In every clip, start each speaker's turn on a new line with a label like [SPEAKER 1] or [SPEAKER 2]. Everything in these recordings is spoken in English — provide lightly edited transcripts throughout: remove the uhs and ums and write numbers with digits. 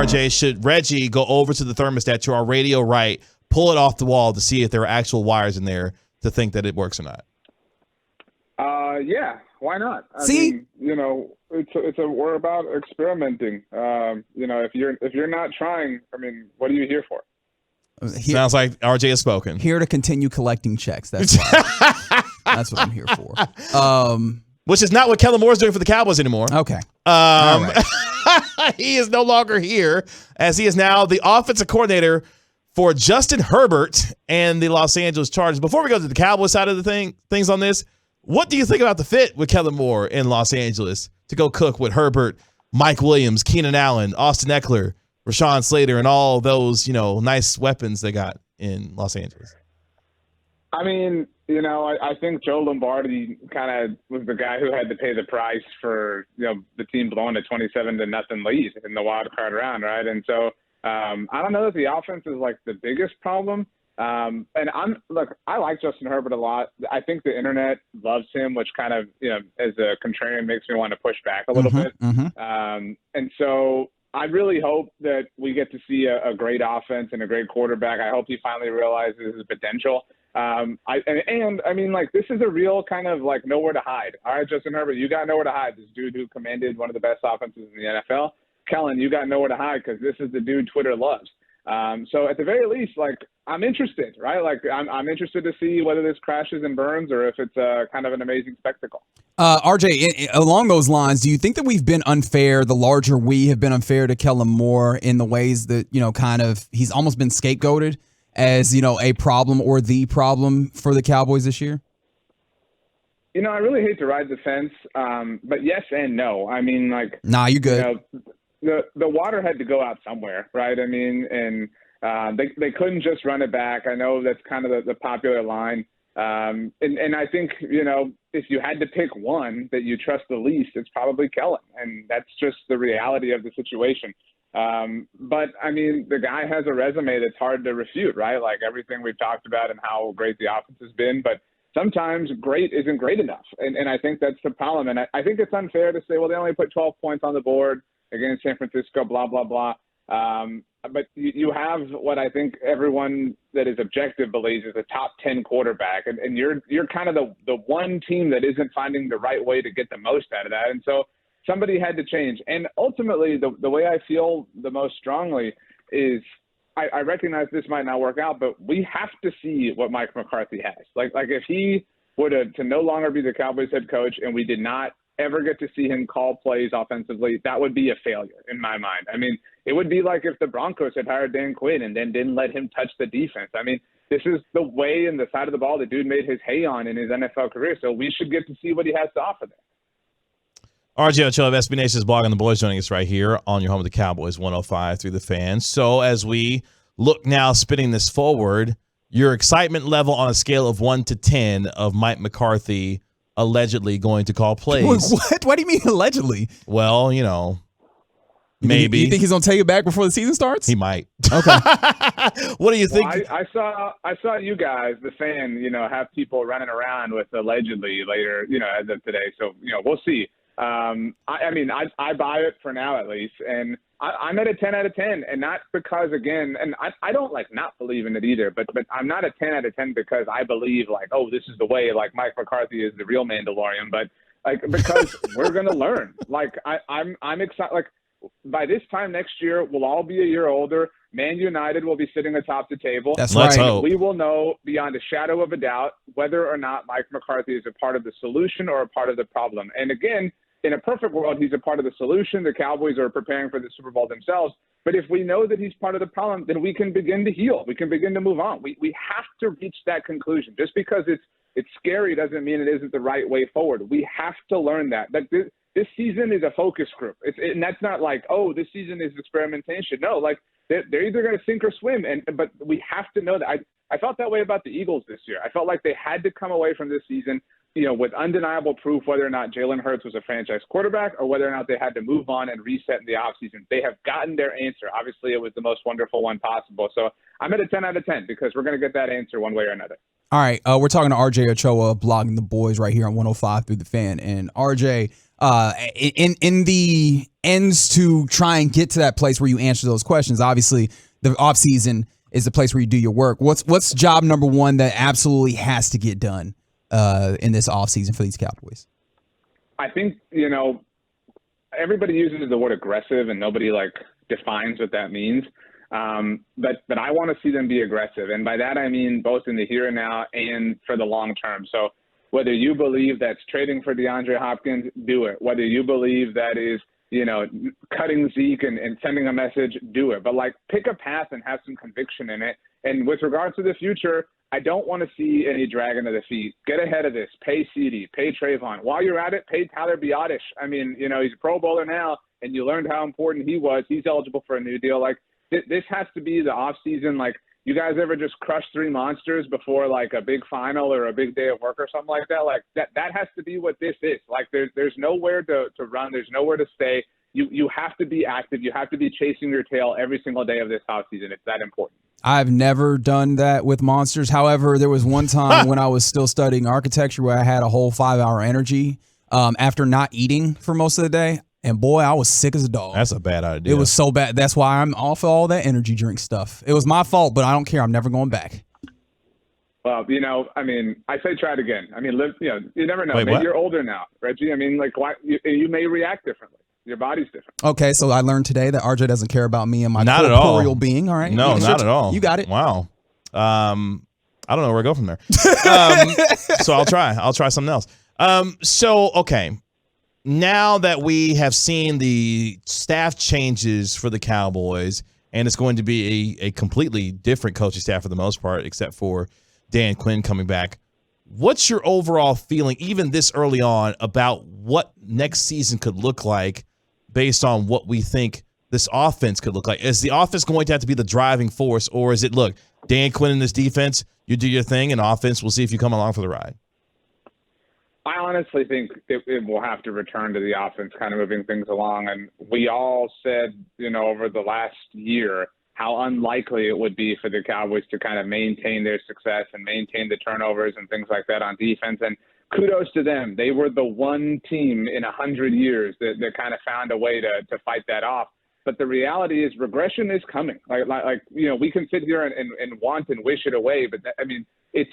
[SPEAKER 1] RJ, should Reggie go over to the thermostat to our radio right, pull it off the wall to see if there are actual wires in there to think that it works or not?
[SPEAKER 2] Yeah, why not? I
[SPEAKER 3] See?
[SPEAKER 2] mean, we're about experimenting. If you're not trying, I mean, what are you here for?
[SPEAKER 1] Sounds like RJ has spoken.
[SPEAKER 3] Here to continue collecting checks. That's why. That's what I'm here for.
[SPEAKER 1] Which is not what Kellen Moore is doing for the Cowboys anymore.
[SPEAKER 3] Okay. All right.
[SPEAKER 1] He is no longer here, as he is now the offensive coordinator for Justin Herbert and the Los Angeles Chargers. Before we go to the Cowboys side of the things on this, what do you think about the fit with Kellen Moore in Los Angeles to go cook with Herbert, Mike Williams, Keenan Allen, Austin Eckler, Rashawn Slater, and all those, nice weapons they got in Los Angeles?
[SPEAKER 2] I mean, I think Joe Lombardi kind of was the guy who had to pay the price for, the team blowing a 27-0 lead in the wild card round, right? And so I don't know that the offense is like the biggest problem. And I like Justin Herbert a lot. I think the internet loves him, which kind of, as a contrarian makes me want to push back a little bit. And so I really hope that we get to see a great offense and a great quarterback. I hope he finally realizes his potential. This is a real kind of like nowhere to hide. All right, Justin Herbert, you got nowhere to hide. This dude who commanded one of the best offenses in the NFL. Kellen, you got nowhere to hide because this is the dude Twitter loves. So at the very least, I'm interested, right? I'm interested to see whether this crashes and burns or if it's kind of an amazing spectacle.
[SPEAKER 3] RJ, along those lines, do you think that we've been unfair, the larger we have been unfair to Kellen Moore in the ways that, he's almost been scapegoated as, a problem or the problem for the Cowboys this year?
[SPEAKER 2] I really hate to ride the fence, but yes and no. I mean,
[SPEAKER 3] Nah, you good.
[SPEAKER 2] The water had to go out somewhere, right? I mean, and they couldn't just run it back. I know that's kind of the popular line. And I think, if you had to pick one that you trust the least, it's probably Kellen. And that's just the reality of the situation. But, I mean, the guy has a resume that's hard to refute, right? Like everything we've talked about and how great the offense has been. But sometimes great isn't great enough. And I think that's the problem. And I think it's unfair to say, well, they only put 12 points on the board against San Francisco, blah, blah, blah. But you have what I think everyone that is objective believes is a top 10 quarterback. And you're kind of the one team that isn't finding the right way to get the most out of that. And so somebody had to change. And ultimately, the way I feel the most strongly is I recognize this might not work out, but we have to see what Mike McCarthy has. Like if he were to no longer be the Cowboys head coach and we did not ever get to see him call plays offensively, that would be a failure in my mind. I mean, it would be like if the Broncos had hired Dan Quinn and then didn't let him touch the defense. I mean, this is the way and the side of the ball the dude made his hay on in his NFL career, so we should get to see what he has to offer there.
[SPEAKER 1] RJ Ochoa of SB Nation's blog on the boys joining us right here on your home of the Cowboys, 105 through the Fan. So as we look now, spinning this forward, your excitement level on a scale of 1 to 10 of Mike McCarthy allegedly going to call plays.
[SPEAKER 3] What? What do you mean allegedly?
[SPEAKER 1] Well, maybe.
[SPEAKER 3] You think he's going to take it back before the season starts?
[SPEAKER 1] He might.
[SPEAKER 3] Okay.
[SPEAKER 1] What do you think?
[SPEAKER 2] Well, I saw you guys, the Fan, have people running around with allegedly later, as of today. So, we'll see. I buy it for now at least. And I'm at a 10 out of 10, and not because, again, and I don't not believe in it either, but I'm not a 10 out of 10 because I believe this is the way, Mike McCarthy is the real Mandalorian, but because we're going to learn. I'm excited. By this time next year, we'll all be a year older. Man United will be sitting atop the table.
[SPEAKER 3] That's
[SPEAKER 1] Let's
[SPEAKER 3] right.
[SPEAKER 1] hope.
[SPEAKER 2] We will know beyond a shadow of a doubt whether or not Mike McCarthy is a part of the solution or a part of the problem. And again, in a perfect world, he's a part of the solution. The Cowboys are preparing for the Super Bowl themselves. But if we know that he's part of the problem, then we can begin to heal. We can begin to move on. We have to reach that conclusion. Just because it's scary doesn't mean it isn't the right way forward. We have to learn that. This season is a focus group. And that's not this season is experimentation. No, they're either going to sink or swim. But we have to know that. I felt that way about the Eagles this year. I felt like they had to come away from this season with undeniable proof whether or not Jalen Hurts was a franchise quarterback or whether or not they had to move on and reset in the offseason. They have gotten their answer. Obviously, it was the most wonderful one possible. So I'm at a 10 out of 10 because we're going to get that answer one way or another.
[SPEAKER 3] All right. We're talking to RJ Ochoa, blogging the boys right here on 105 through the Fan. And RJ, in the ends to try and get to that place where you answer those questions? Obviously, the offseason is the place where you do your work. What's job number one that absolutely has to get done in this offseason for these Cowboys?
[SPEAKER 2] I think, everybody uses the word aggressive and nobody defines what that means. But I want to see them be aggressive. And by that, I mean both in the here and now and for the long term. So whether you believe that's trading for DeAndre Hopkins, do it. Whether you believe that is, cutting Zeke and sending a message, do it. But pick a path and have some conviction in it. And with regards to the future, I don't want to see any dragging of the feet. Get ahead of this. Pay CeeDee. Pay Trayvon. While you're at it, pay Tyler Biadasz. I mean, he's a Pro Bowler now, and you learned how important he was. He's eligible for a new deal. This has to be the offseason. You guys ever just crush three monsters before a big final or a big day of work or something like that? That has to be what this is. There's nowhere to run. There's nowhere to stay. You have to be active. You have to be chasing your tail every single day of this offseason. It's that important.
[SPEAKER 3] I've never done that with monsters. However, there was one time when I was still studying architecture where I had a whole 5-hour energy after not eating for most of the day. And boy, I was sick as a dog.
[SPEAKER 1] That's a bad idea.
[SPEAKER 3] It was so bad. That's why I'm off of all that energy drink stuff. It was my fault, but I don't care. I'm never going back.
[SPEAKER 2] Well, I say try it again. Live. You never know.
[SPEAKER 1] Wait,
[SPEAKER 2] Maybe
[SPEAKER 1] what?
[SPEAKER 2] you're older now, Reggie. Why you may react differently. Your body's different.
[SPEAKER 3] Okay, so I learned today that RJ doesn't care about me and my
[SPEAKER 1] Not at all.
[SPEAKER 3] corporeal being. All right.
[SPEAKER 1] No, not at all.
[SPEAKER 3] You got it.
[SPEAKER 1] Wow. I don't know where to go from there. So I'll try something else. Okay. Now that we have seen the staff changes for the Cowboys, and it's going to be a completely different coaching staff for the most part, except for Dan Quinn coming back, what's your overall feeling, even this early on, about what next season could look like based on what we think this offense could look like? Is the offense going to have to be the driving force, or is it, look, Dan Quinn in this defense, you do your thing, and offense, we'll see if you come along for the ride?
[SPEAKER 2] I honestly think it will have to return to the offense kind of moving things along. And we all said, over the last year, how unlikely it would be for the Cowboys to kind of maintain their success and maintain the turnovers and things like that on defense. And kudos to them. They were the one team in 100 years that kind of found a way to fight that off. But the reality is regression is coming. We can sit here and want and wish it away, but it's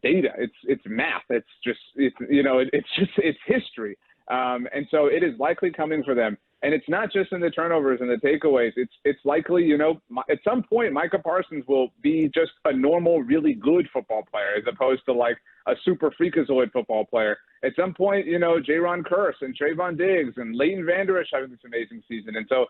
[SPEAKER 2] data, it's math, it's history, and so it is likely coming for them. And it's not just in the turnovers and the takeaways. It's likely, at some point Micah Parsons will be just a normal, really good football player as opposed to a super freakazoid football player. At some point, Jaron Kearse and Trayvon Diggs and Leighton Vander Esch having this amazing season. And so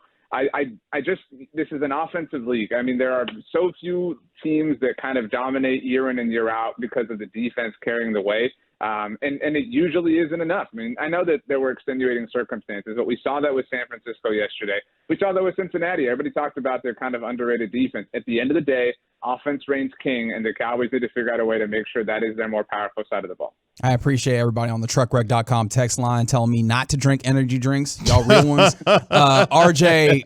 [SPEAKER 2] this is an offensive league. There are so few teams that kind of dominate year in and year out because of the defense carrying the weight. And it usually isn't enough. I know that there were extenuating circumstances, but we saw that with San Francisco yesterday. We saw that with Cincinnati. Everybody talked about their kind of underrated defense. At the end of the day, offense reigns king, and the Cowboys need to figure out a way to make sure that is their more powerful side of the ball.
[SPEAKER 3] I appreciate everybody on the truckwreck.com text line telling me not to drink energy drinks. Y'all real ones. RJ,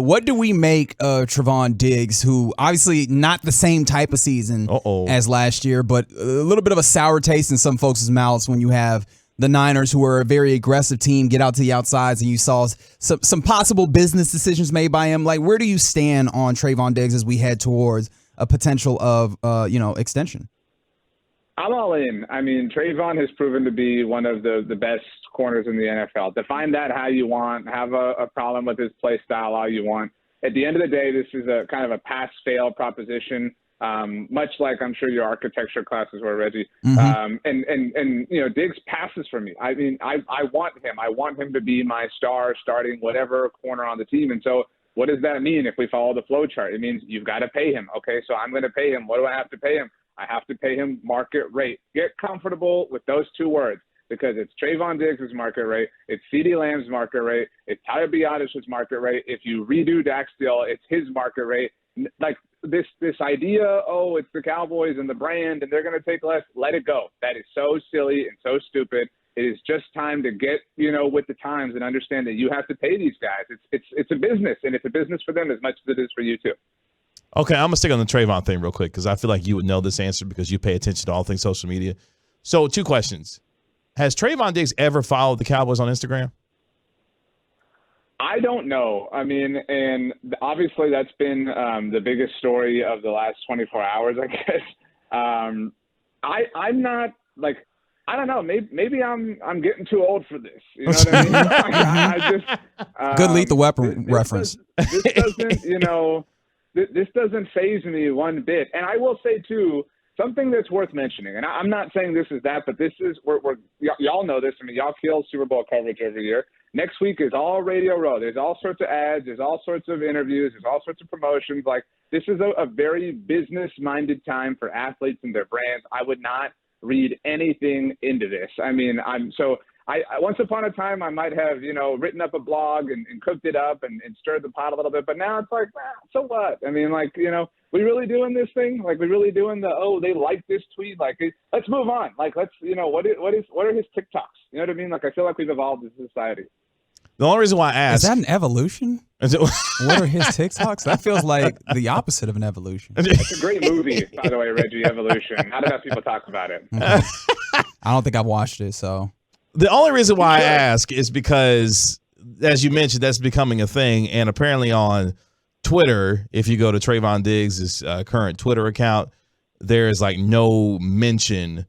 [SPEAKER 3] what do we make of Trayvon Diggs, who obviously not the same type of season as last year, but a little bit of a sour taste in some folks' mouths when you have the Niners, who are a very aggressive team, get out to the outsides, and you saw some possible business decisions made by him. Where do you stand on Trayvon Diggs as we head towards a potential of extension?
[SPEAKER 2] I'm all in. Trayvon has proven to be one of the best corners in the NFL. Define that how you want. Have a problem with his play style how you want. At the end of the day, this is a kind of a pass-fail proposition, much like I'm sure your architecture classes were, Reggie.
[SPEAKER 3] Mm-hmm.
[SPEAKER 2] And Diggs passes for me. I want him. I want him to be my star starting whatever corner on the team. And so what does that mean if we follow the flow chart? It means you've got to pay him. Okay, so I'm going to pay him. What do I have to pay him? I have to pay him market rate. Get comfortable with those two words, because it's Trayvon Diggs' market rate, it's CeeDee Lamb's market rate, it's Tyler Biadasz's market rate. If you redo Dak's deal, it's his market rate. This idea, it's the Cowboys and the brand and they're going to take less, let it go. That is so silly and so stupid. It is just time to get, with the times and understand that you have to pay these guys. It's a business, and it's a business for them as much as it is for you too.
[SPEAKER 1] Okay, I'm going to stick on the Trayvon thing real quick because I feel like you would know this answer because you pay attention to all things social media. So 2 questions. Has Trayvon Diggs ever followed the Cowboys on Instagram?
[SPEAKER 2] I don't know. I mean, and obviously that's been the biggest story of the last 24 hours, I guess. I'm not like, I don't know. Maybe I'm getting too old for this. You know what I mean? I just
[SPEAKER 3] Good Lethal Weapon reference.
[SPEAKER 2] This doesn't, this doesn't faze me one bit. And I will say too, something that's worth mentioning. And I'm not saying this is that, but this is y'all know this. I mean, y'all kill Super Bowl coverage every year. Next week is all Radio Row. There's all sorts of ads. There's all sorts of interviews. There's all sorts of promotions. Like, this is a very business-minded time for athletes and their brands. I would not read anything into this. I mean, I once upon a time I might have, written up a blog and cooked it up and stirred the pot a little bit, but now it's like, so what? I mean, like, we really doing this thing? Like, we really doing they like this tweet? Like, let's move on. Like, let's, what are his TikToks? You know what I mean? Like, I feel like we've evolved as a society.
[SPEAKER 1] The only reason why I ask,
[SPEAKER 3] is that an evolution? What are his TikToks? That feels like the opposite of an evolution.
[SPEAKER 2] It's a great movie, by the way, Reggie. Evolution. Not enough people talk about it.
[SPEAKER 3] Okay. I don't think I've watched it, so.
[SPEAKER 1] The only reason why I ask is because, as you mentioned, that's becoming a thing. And apparently on Twitter, if you go to Trayvon Diggs' current Twitter account, there is like no mention.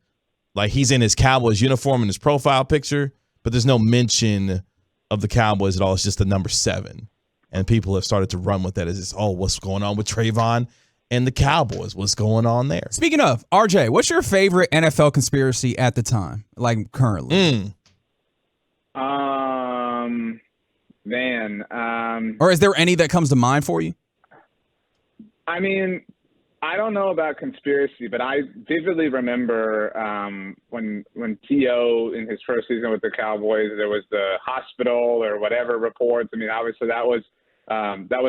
[SPEAKER 1] Like, he's in his Cowboys uniform in his profile picture, but there's no mention of the Cowboys at all. It's just the number 7. And people have started to run with that as, what's going on with Trayvon and the Cowboys? What's going on there?
[SPEAKER 3] Speaking of, RJ, what's your favorite NFL conspiracy at the time, like currently? Or is there any that comes to mind for you?
[SPEAKER 2] I mean, I don't know about conspiracy, but I vividly remember when T.O. in his first season with the Cowboys, there was the hospital or whatever reports. I mean, obviously that was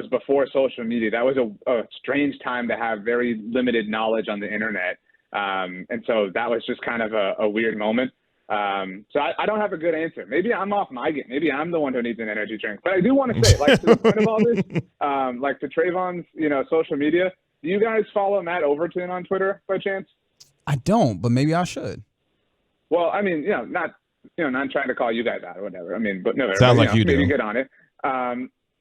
[SPEAKER 2] before social media. That was a strange time to have very limited knowledge on the internet. And so that was just kind of a weird moment. So I don't have a good answer. Maybe I'm off my game. Maybe I'm the one who needs an energy drink. But I do want to say, like, to the point of all this, like to Trayvon's, social media, do you guys follow Matt Overton on Twitter by chance?
[SPEAKER 3] I don't, but maybe I should.
[SPEAKER 2] Well, I mean, not trying to call you guys out or whatever. I mean, but no,
[SPEAKER 1] sounds like you do.
[SPEAKER 2] Maybe get on it.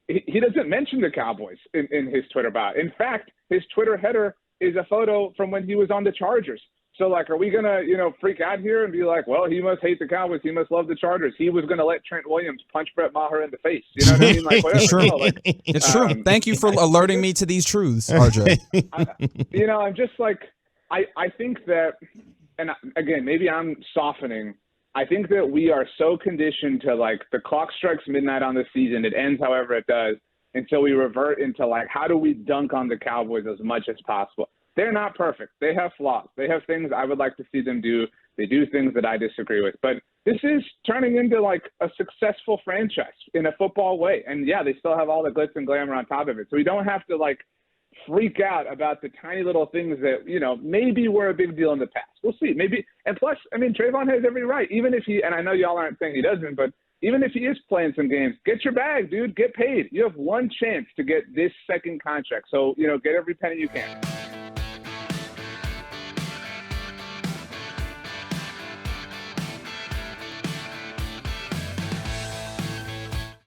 [SPEAKER 2] He doesn't mention the Cowboys in his Twitter bio. In fact, his Twitter header is a photo from when he was on the Chargers. So, like, are we going to, freak out here and be like, well, he must hate the Cowboys. He must love the Chargers. He was going to let Trent Williams punch Brett Maher in the face. You know what I mean? Like, whatever.
[SPEAKER 3] It's true. It's true. Thank you for alerting me to these truths, RJ.
[SPEAKER 2] I'm just like, I think that, and again, maybe I'm softening. I think that we are so conditioned to, like, the clock strikes midnight on the season. It ends however it does until we revert into, like, how do we dunk on the Cowboys as much as possible? They're not perfect. They have flaws. They have things I would like to see them do. They do things that I disagree with. But this is turning into like a successful franchise in a football way. And yeah, they still have all the glitz and glamour on top of it. So we don't have to like freak out about the tiny little things that, maybe were a big deal in the past. We'll see. Maybe. And plus, I mean, Trayvon has every right. Even if he, and I know y'all aren't saying he doesn't, but even if he is playing some games, get your bag, dude. Get paid. You have one chance to get this second contract. So, get every penny you can.